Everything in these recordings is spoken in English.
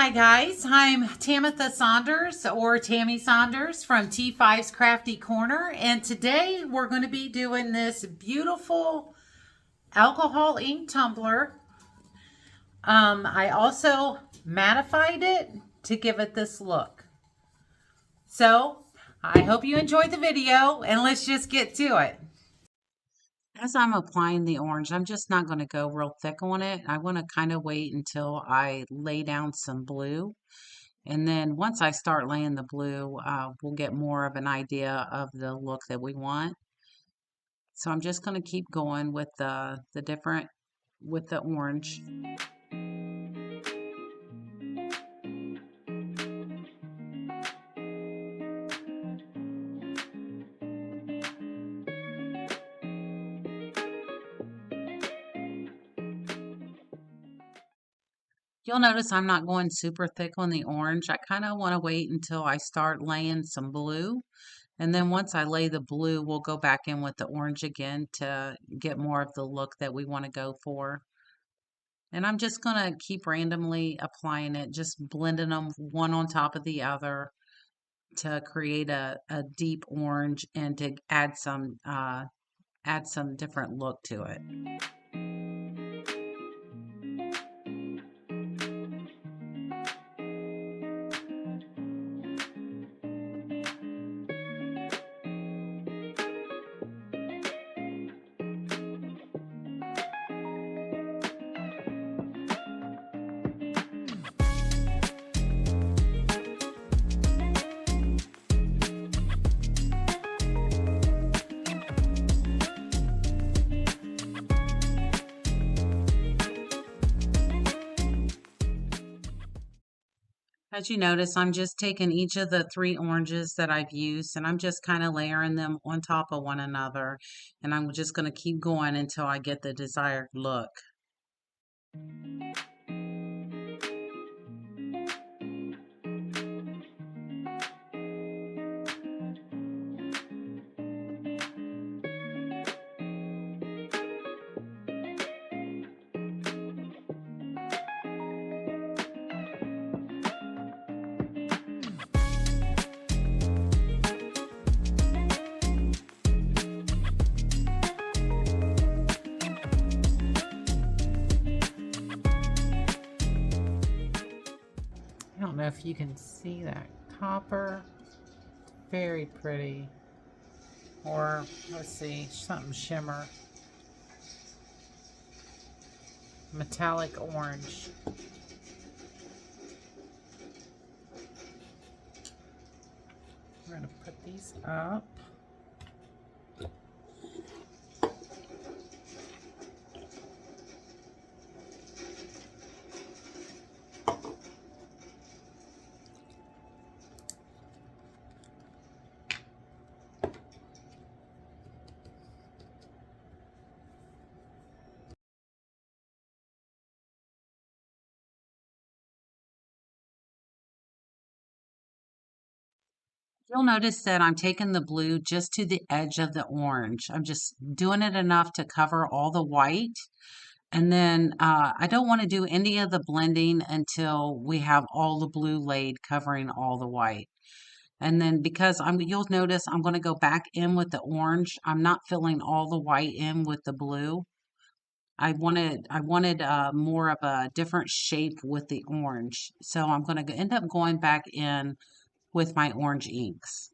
Hi guys, I'm Tamitha Saunders or Tammy Saunders from T5's Crafty Corner, and today we're going to be doing this beautiful alcohol ink tumbler. I also mattified it to give it this look. So I hope you enjoyed the video, and let's just get to it. As I'm applying the orange, I'm just not going to go real thick on it. I want to kind of wait until I lay down some blue. And then once I start laying the blue, we'll get more of an idea of the look that we want. So I'm just going to keep going with the orange. You'll notice I'm not going super thick on the orange. I kind of want to wait until I start laying some blue. And then once I lay the blue, we'll go back in with the orange again to get more of the look that we want to go for. And I'm just going to keep randomly applying it, just blending them one on top of the other to create a deep orange and to add some different look to it. As you notice, I'm just taking each of the three oranges that I've used and I'm just kind of layering them on top of one another. And I'm just going to keep going until I get the desired look. I don't know if you can see that copper. Very pretty. Or, let's see, something shimmer. Metallic orange. We're going to put these up. You'll notice that I'm taking the blue just to the edge of the orange. I'm just doing it enough to cover all the white. And then I don't want to do any of the blending until we have all the blue laid covering all the white. And then because you'll notice I'm going to go back in with the orange. I'm not filling all the white in with the blue. I wanted more of a different shape with the orange. So I'm going to end up going back in with my orange inks.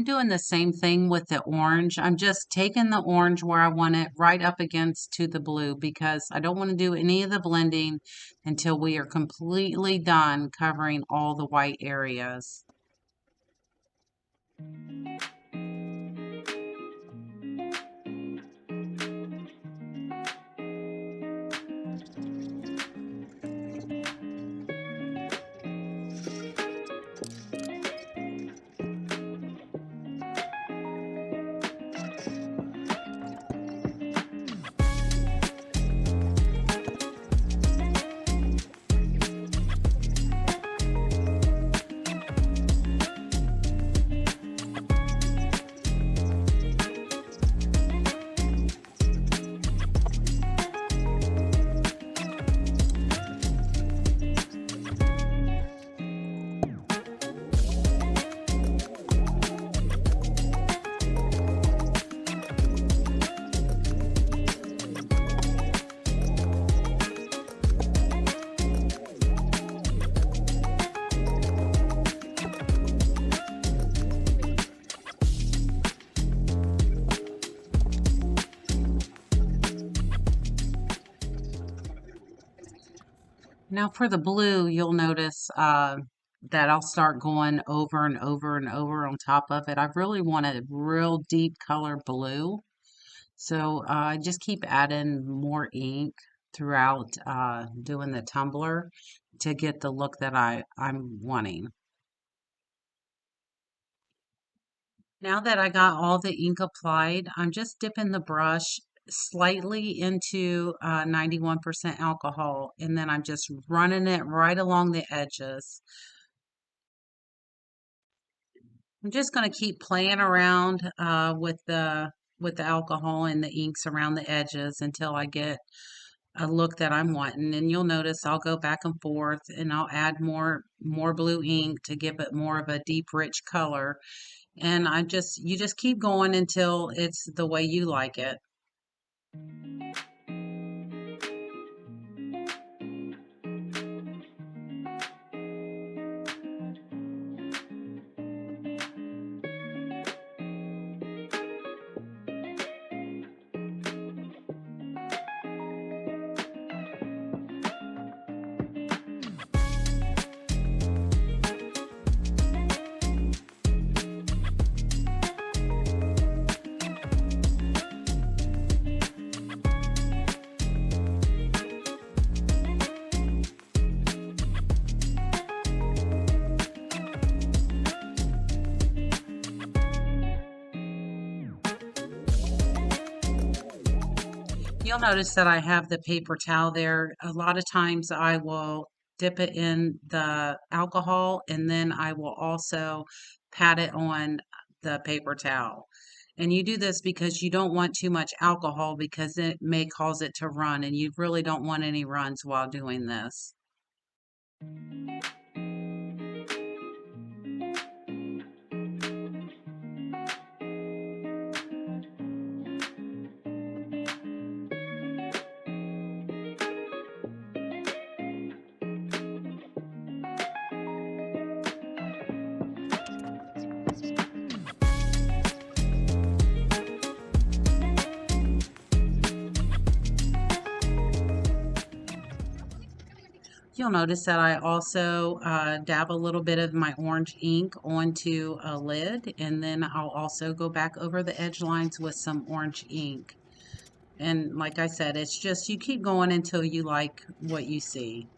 I'm doing the same thing with the orange. I'm just taking the orange where I want it right up against to the blue because I don't want to do any of the blending until we are completely done covering all the white areas. Now for the blue, you'll notice that I'll start going over and over and over on top of it. I really want a real deep color blue. So I just keep adding more ink throughout doing the tumbler to get the look that I'm wanting. Now that I got all the ink applied, I'm just dipping the brush slightly into 91% alcohol, and then I'm just running it right along the edges. I'm just going to keep playing around with the alcohol and the inks around the edges until I get a look that I'm wanting. And you'll notice I'll go back and forth and I'll add more blue ink to give it more of a deep rich color. And you just keep going until it's the way you like it. You'll notice that I have the paper towel there. A lot of times I will dip it in the alcohol and then I will also pat it on the paper towel. And you do this because you don't want too much alcohol because it may cause it to run, and you really don't want any runs while doing this. You'll notice that I also dab a little bit of my orange ink onto a lid, and then I'll also go back over the edge lines with some orange ink. And like I said, it's just you keep going until you like what you see.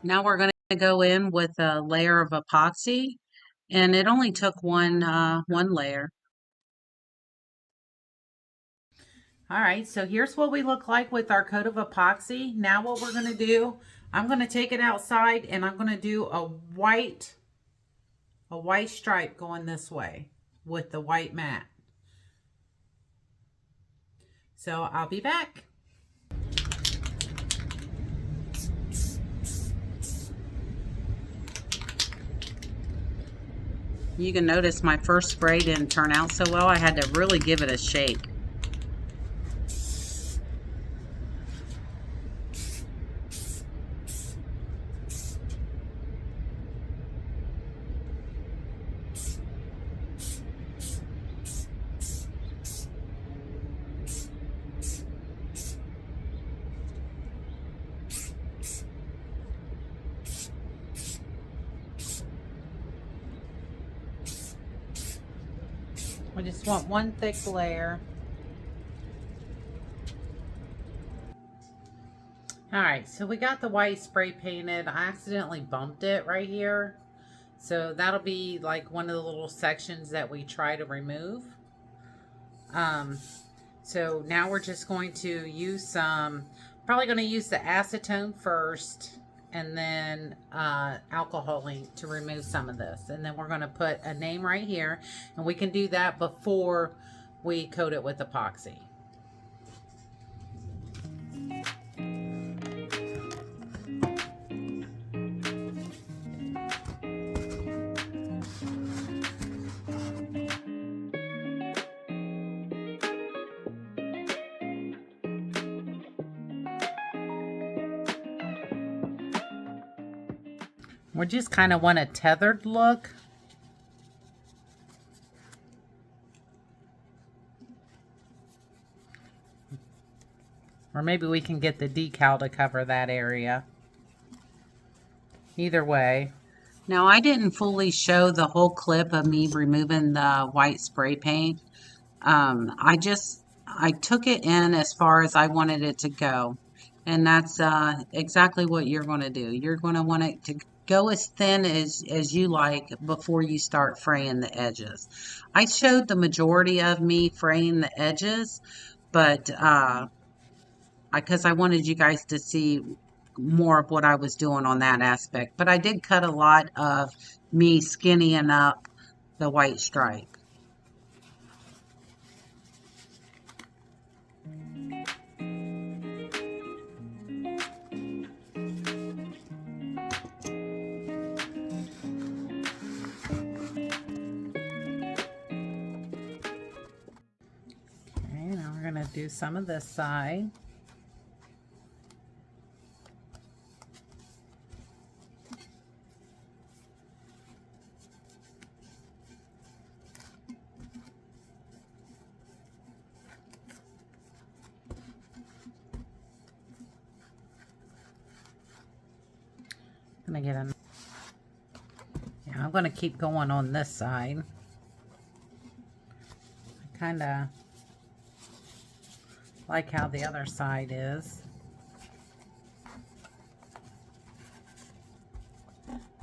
Now we're going to go in with a layer of epoxy. And it only took one layer. All right, so here's what we look like with our coat of epoxy. Now what we're going to do, I'm going to take it outside and I'm going to do a white stripe going this way with the white mat. So I'll be back. You can notice my first spray didn't turn out so well. I had to really give it a shake. We just want one thick layer. Alright, so we got the white spray painted. I accidentally bumped it right here. So that'll be like one of the little sections that we try to remove. So now we're just going to use some, probably going to use the acetone first and then alcohol ink to remove some of this. And then we're going to put a name right here, and we can do that before we coat it with epoxy. We just kind of want a tethered look. Or maybe we can get the decal to cover that area. Either way. Now, I didn't fully show the whole clip of me removing the white spray paint. I took it in as far as I wanted it to go. And that's exactly what you're going to do. You're going to want it to go as thin as you like before you start fraying the edges. I showed the majority of me fraying the edges, but because I wanted you guys to see more of what I was doing on that aspect. But I did cut a lot of me skinnying up the white stripe. Okay, now we're going to do some of this side. I'm going to keep going on this side. I kind of like how the other side is.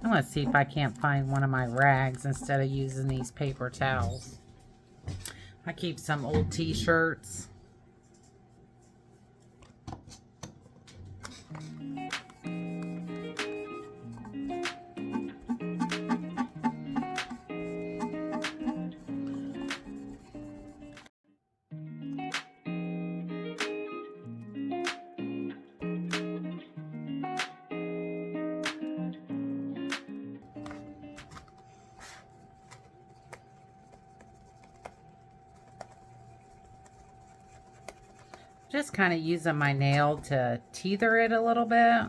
I'm going to see if I can't find one of my rags instead of using these paper towels. I keep some old t-shirts. Just kind of using my nail to tether it a little bit.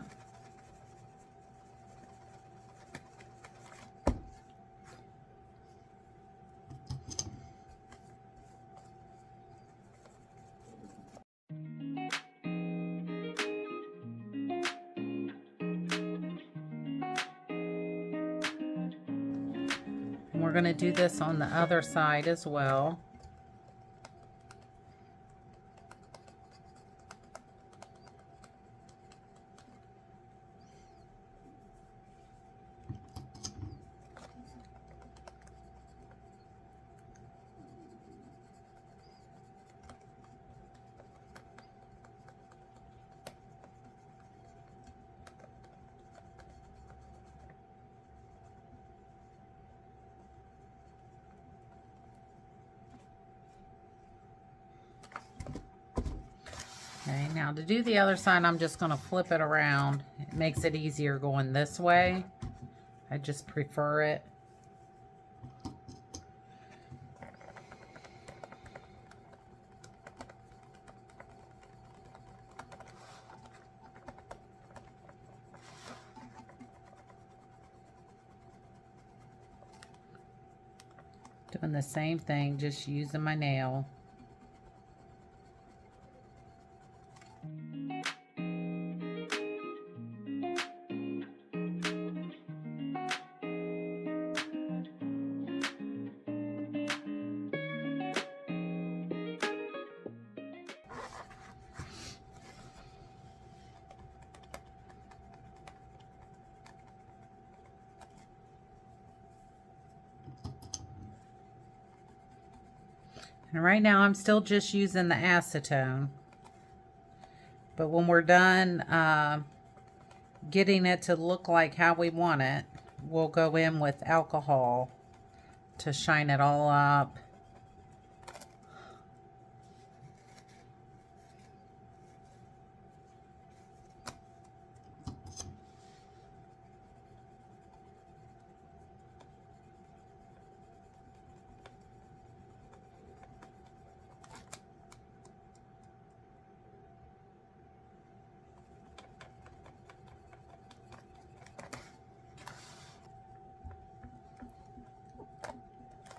And we're going to do this on the other side as well. Okay, now to do the other side, I'm just going to flip it around. It makes it easier going this way. I just prefer it. Doing the same thing, just using my nail. And right now I'm still just using the acetone. But when we're done getting it to look like how we want it, we'll go in with alcohol to shine it all up.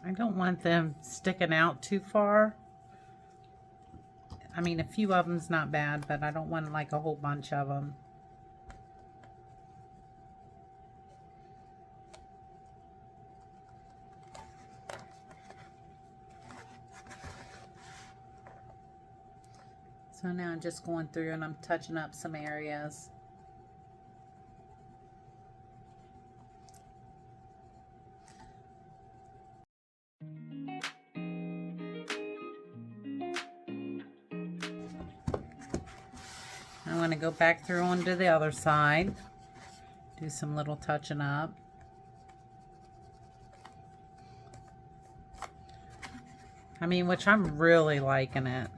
I don't want them sticking out too far. I mean, a few of them's not bad, but I don't want like a whole bunch of them. So now I'm just going through and I'm touching up some areas. I'm going to go back through onto the other side, do some little touching up. I mean, which I'm really liking it.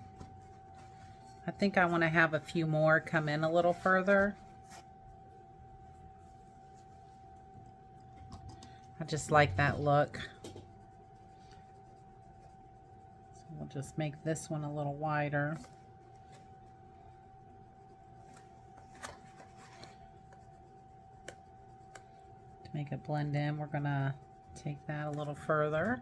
I think I want to have a few more come in a little further. I just like that look. So we'll just make this one a little wider. To make it blend in, we're going to take that a little further.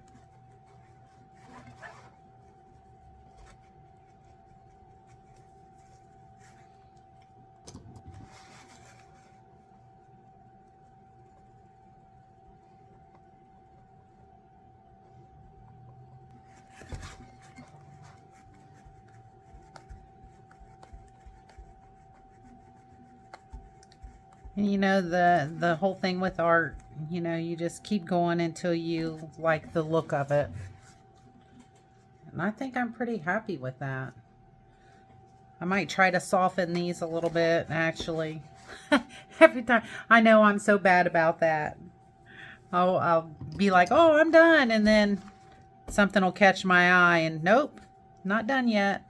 And you know, the whole thing with art, you know, you just keep going until you like the look of it. And I think I'm pretty happy with that. I might try to soften these a little bit, actually. Every time. I know I'm so bad about that. I'll be like, oh, I'm done. And then something will catch my eye and nope, not done yet.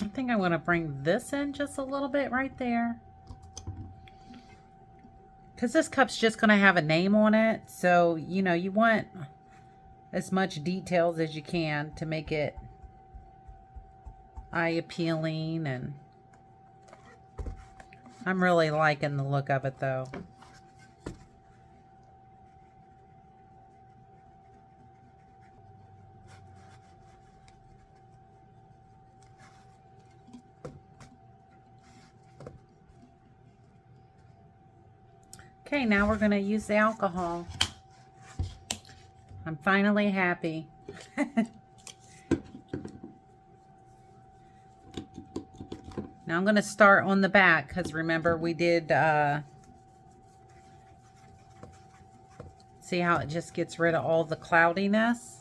I think I'm going to bring this in just a little bit right there. Because this cup's just going to have a name on it. So, you know, you want as much details as you can to make it eye appealing. And I'm really liking the look of it though. Okay, now we're going to use the alcohol. I'm finally happy. Now I'm going to start on the back because remember we did see how it just gets rid of all the cloudiness.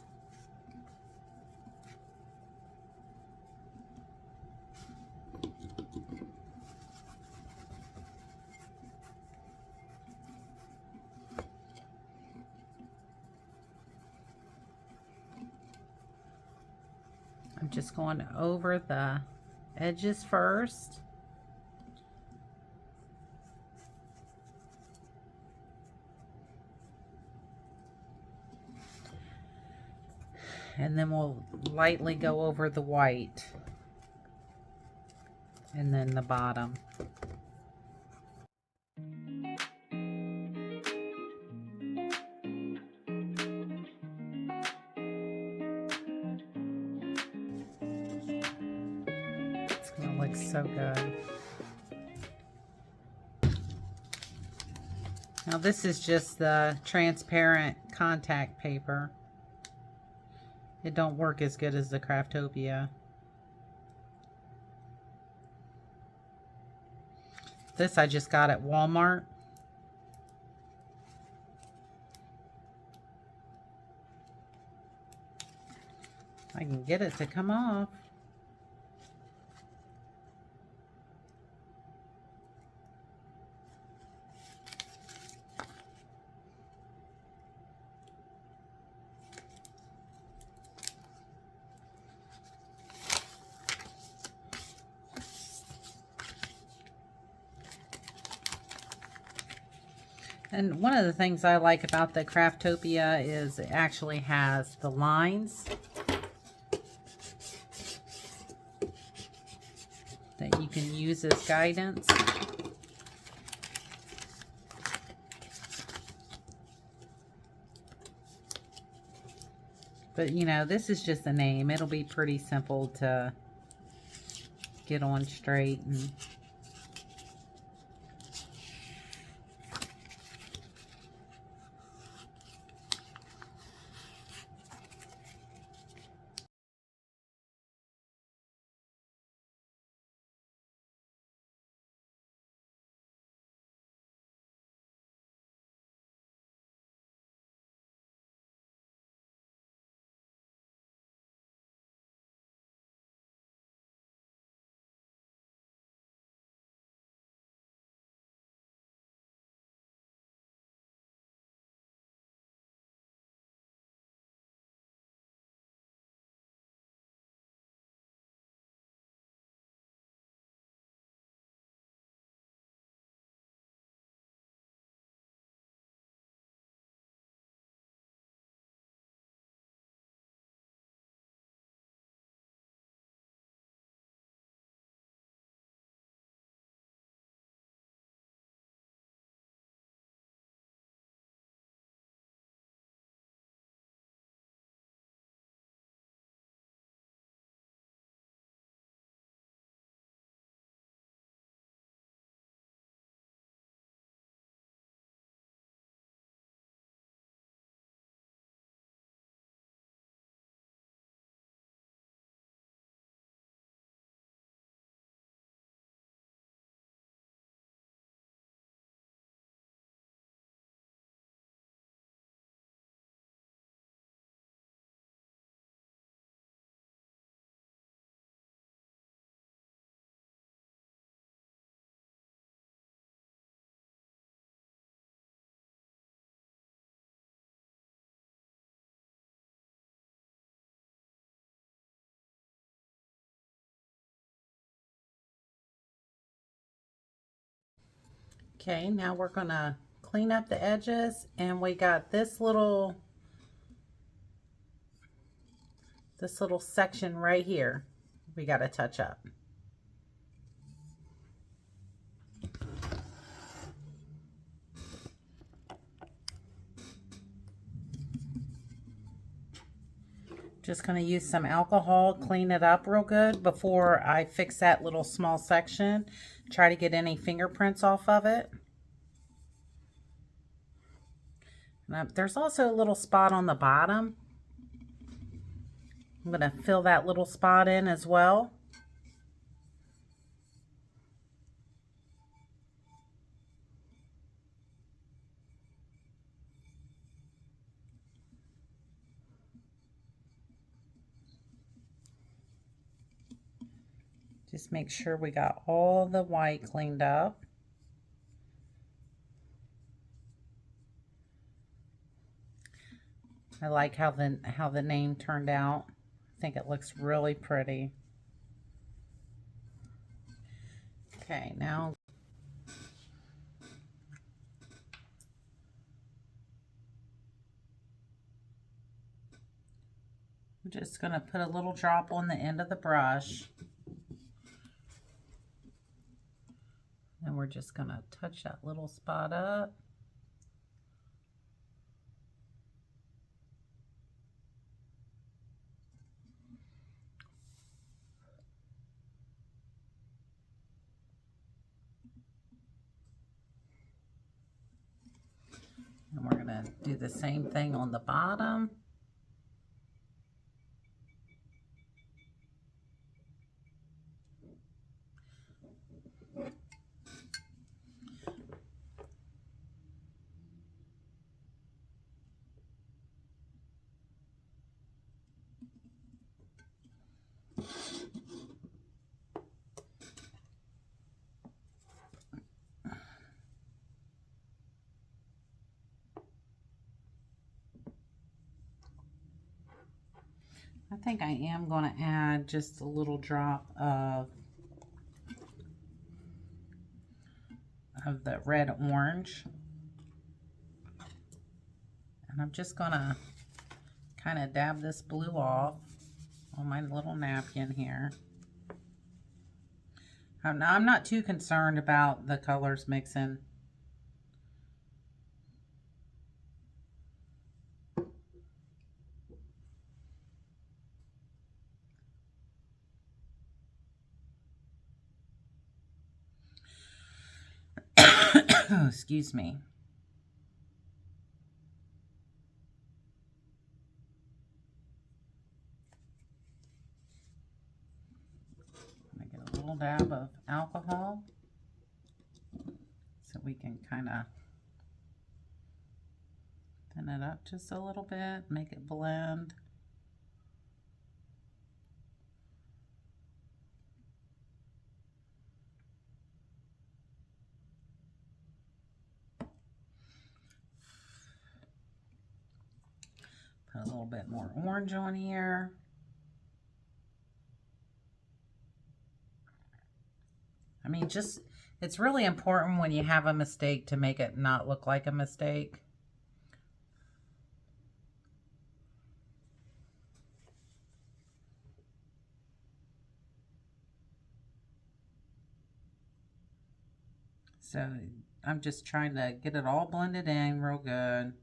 I'm just going over the edges first. And then we'll lightly go over the white. And then the bottom. It's gonna look so good. Now this is just the transparent contact paper. It don't work as good as the Craftopia. This I just got at Walmart. I can get it to come off. And one of the things I like about the Craftopia is it actually has the lines that you can use as guidance. But you know, this is just a name. It'll be pretty simple to get on straight. And okay, now we're gonna clean up the edges, and we got this little section right here we got to touch up. Just going to use some alcohol, clean it up real good before I fix that little small section. Try to get any fingerprints off of it. Now, there's also a little spot on the bottom. I'm going to fill that little spot in as well. Just make sure we got all the white cleaned up. I like how the name turned out. I think it looks really pretty. Okay, now I'm just going to put a little drop on the end of the brush. And we're just going to touch that little spot up. gonna do the same thing on the bottom. I think I am going to add just a little drop of the red orange. And I'm just going to kind of dab this blue off on my little napkin here. I'm not too concerned about the colors mixing. Excuse me. I'm gonna get a little dab of alcohol so we can kind of thin it up just a little bit, make it blend. Put a little bit more orange on here. I mean, just, it's really important when you have a mistake to make it not look like a mistake. So I'm just trying to get it all blended in real good.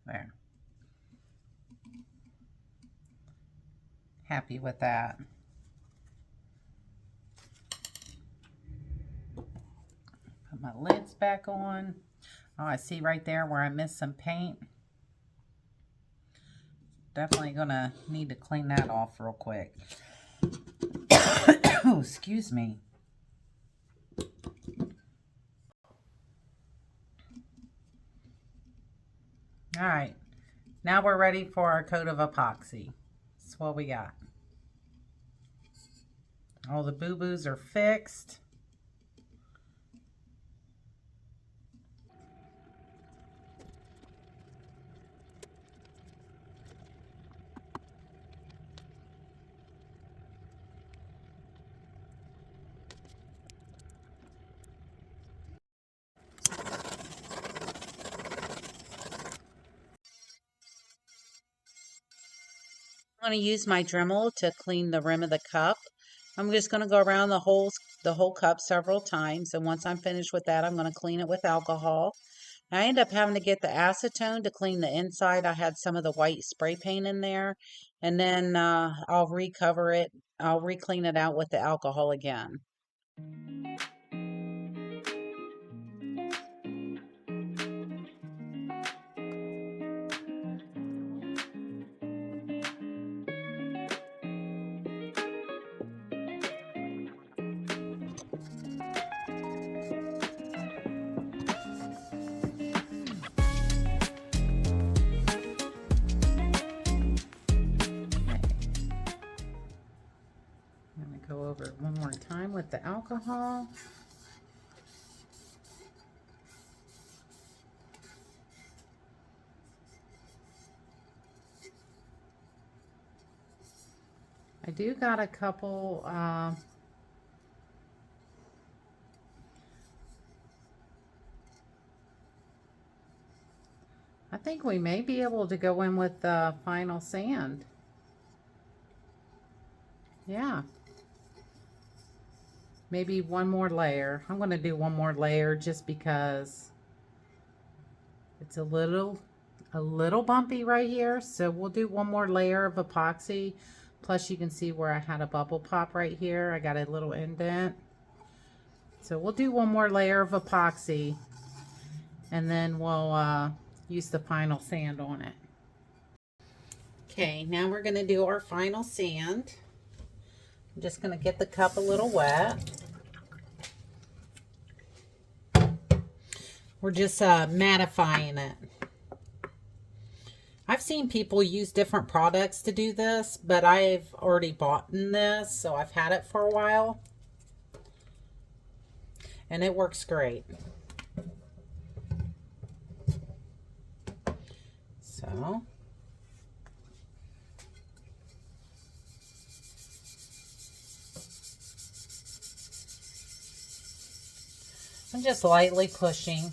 There. Happy with that. Put my lids back on. Oh, I see right there where I missed some paint. Definitely gonna need to clean that off real quick. Oh, excuse me. All right, now we're ready for our coat of epoxy. That's what we got. All the boo-boos are fixed. I'm going to use my Dremel to clean the rim of the cup. I'm just going to go around the whole cup several times, and once I'm finished with that, I'm going to clean it with alcohol. I end up having to get the acetone to clean the inside. I had some of the white spray paint in there, and then I'll recover it. I'll re-clean it out with the alcohol again. Go over it one more time with the alcohol. I do got a couple I think we may be able to go in with the final sand. Yeah. Maybe one more layer. I'm going to do one more layer just because it's a little bumpy right here. So we'll do one more layer of epoxy. Plus you can see where I had a bubble pop right here. I got a little indent. So we'll do one more layer of epoxy and then we'll use the final sand on it. Okay, now we're going to do our final sand. I'm just going to get the cup a little wet. We're just mattifying it. I've seen people use different products to do this, but I've already bought this, so I've had it for a while. And it works great. So I'm just lightly pushing.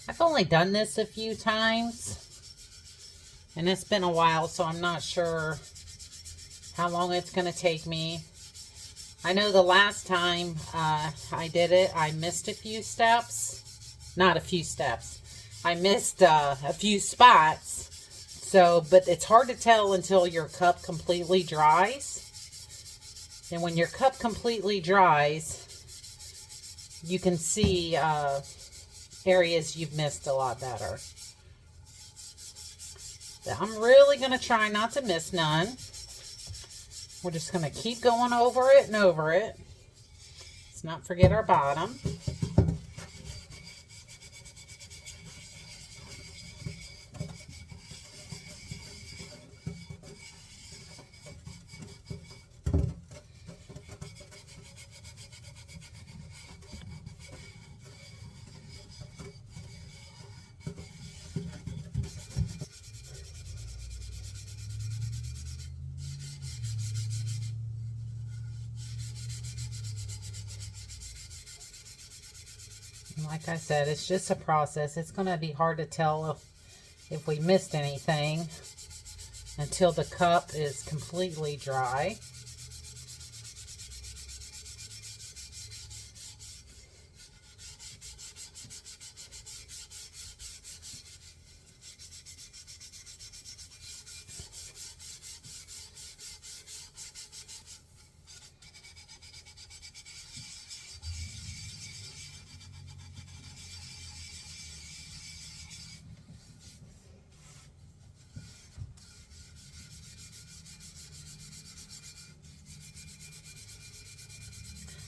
I've only done this a few times, and it's been a while, so I'm not sure how long it's going to take me. I know the last time I did it, I missed a few steps. Not a few steps. I missed a few spots. So, but it's hard to tell until your cup completely dries. And when your cup completely dries, you can see areas you've missed a lot better. But I'm really going to try not to miss none. We're just going to keep going over it and over it. Let's not forget our bottom. Like I said, it's just a process. It's going to be hard to tell if we missed anything until the cup is completely dry.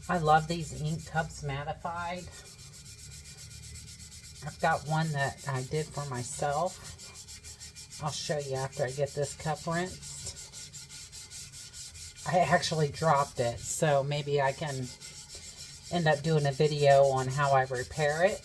I love these ink cups mattified. I've got one that I did for myself. I'll show you after I get this cup rinsed. I actually dropped it, so maybe I can end up doing a video on how I repair it.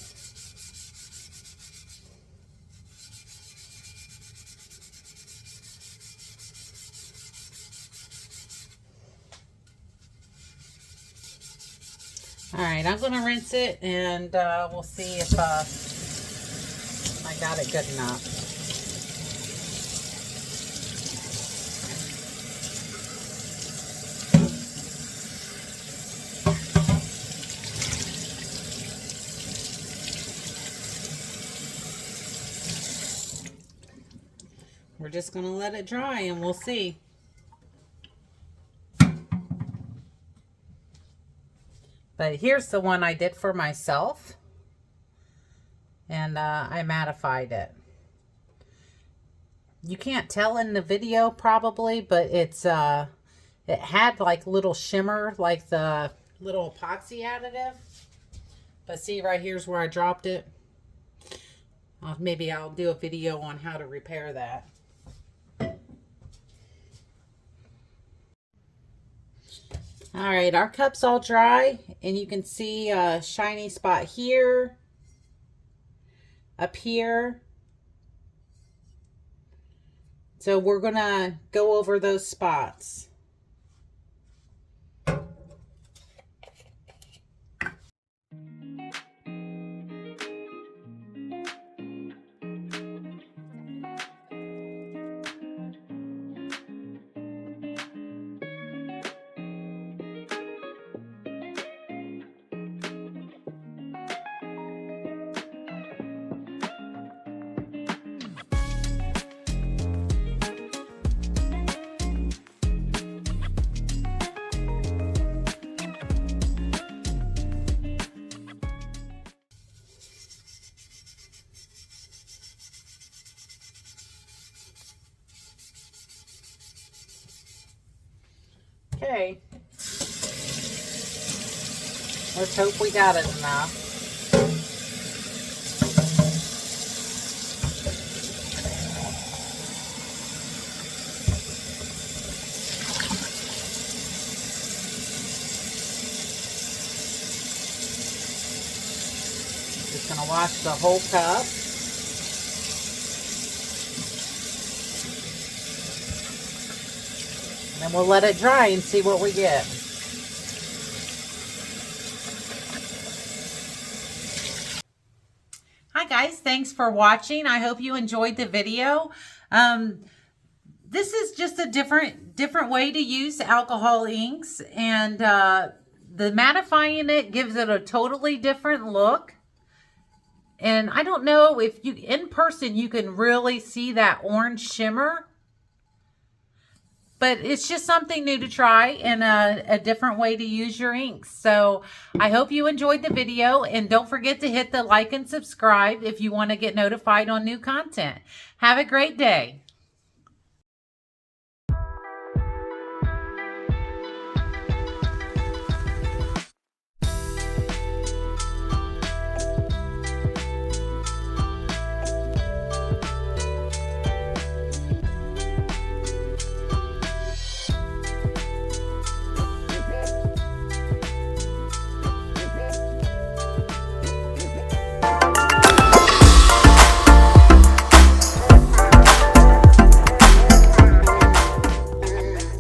Alright, I'm going to rinse it and we'll see if I got it good enough. We're just going to let it dry and we'll see. But here's the one I did for myself. And I mattified it. You can't tell in the video probably, but it's it had like little shimmer, like the little epoxy additive. But see, right here's where I dropped it. Maybe I'll do a video on how to repair that. All right, our cup's all dry, and you can see a shiny spot here, up here. So we're going to go over those spots. Okay, let's hope we got it enough. Just going to wash the whole cup. And we'll let it dry and see what we get. Hi guys, thanks for watching. I hope you enjoyed the video. This is just a different way to use alcohol inks, and the mattifying it gives it a totally different look. And I don't know if you in person you can really see that orange shimmer. But it's just something new to try and a different way to use your inks. So I hope you enjoyed the video. And don't forget to hit the like and subscribe if you want to get notified on new content. Have a great day.